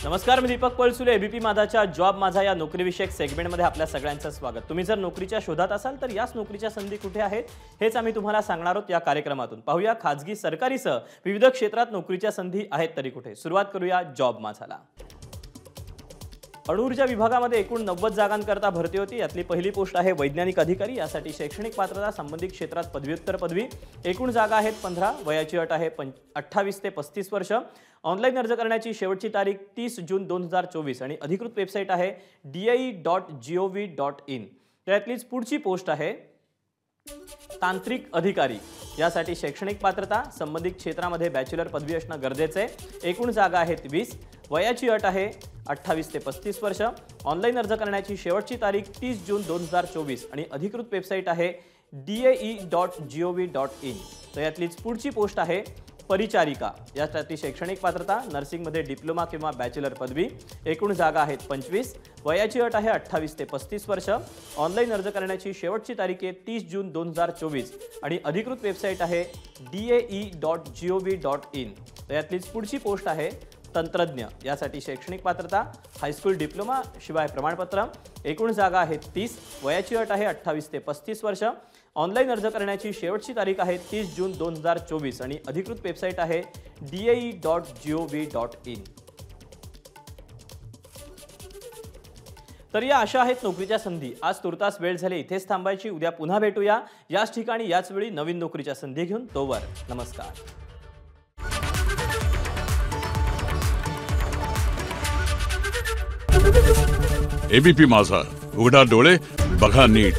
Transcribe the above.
नमस्कार, मी Deepak Palsule. ABP माझाच्या job माझा या नोकरीविषयक सेगमेंटमध्ये आपल्या सगळ्यांचं स्वागत. तुम्ही जर नोकरीच्या शोधात असाल तर याच नोकरीच्या संधी कुठे आहेत हेच आम्ही तुम्हाला सांगणार आहोत या कार्यक्रमातून. पाहूया खाजगी सरकारीसह विविध क्षेत्रात नोकरीच्या संधी आहेत तरी कुठे. सुरुवात करूया जॉब माझाला. अणुऊर्जा विभागामध्ये एकूण 90 जागांकरता भरती होती. यातली पहिली पोस्ट आहे वैज्ञानिक अधिकारी. यासाठी शैक्षणिक पात्रता संबंधित क्षेत्रात पदव्युत्तर पदवी. एकूण जागा आहेत 15. वयाची अट आहे 28 ते 35 वर्ष. ऑनलाईन अर्ज करण्याची शेवटची तारीख 30 जून 2024 आणि अधिकृत वेबसाईट आहे die.gov.in. त्यातलीच पुढची पोस्ट आहे तांत्रिक अधिकारी. यासाठी शैक्षणिक पात्रता संबंधित क्षेत्रामध्ये बॅचलर पदवी असणं गरजेचं आहे. एकूण जागा आहेत 20. वयाची अट आहे 28 ते 35 वर्ष. ऑनलाईन अर्ज करण्याची शेवटची तारीख 30 जून 2024 आणि अधिकृत वेबसाईट आहे die.gov.in. तर यातलीच पुढची पोस्ट आहे परिचारिका. यासाठी शैक्षणिक पात्रता नर्सिंगमध्ये डिप्लोमा किंवा बॅचलर पदवी. एकूण जागा आहेत 25. वयाची अट आहे 28 ते 35 वर्ष. ऑनलाईन अर्ज करण्याची शेवटची तारीख आहे 30 जून 2024 आणि अधिकृत वेबसाईट आहे die.gov.in. तर यातलीच पुढची पोस्ट आहे तंत्रज्ञ. यासाठी शैक्षणिक पात्रता हायस्कूल डिप्लोमा शिवाय प्रमाणपत्र. एकूण जागा आहेत 30. वयाची अट आहे 28 ते 35 वर्ष. ऑनलाईन अर्ज करण्याची शेवटची तारीख आहे 30 जून 2024 आणि अधिकृत वेबसाईट आहे die.gov.in. तर या अशा आहेत नोकरीच्या संधी. आज तुर्तास वेळ झाली इथेच थांबायची. उद्या पुन्हा भेटूया याच ठिकाणी याच वेळी नवीन नोकरीच्या संधी घेऊन. तोवर नमस्कार. एबीपी माझा, उघडा डोळे बघा नीट.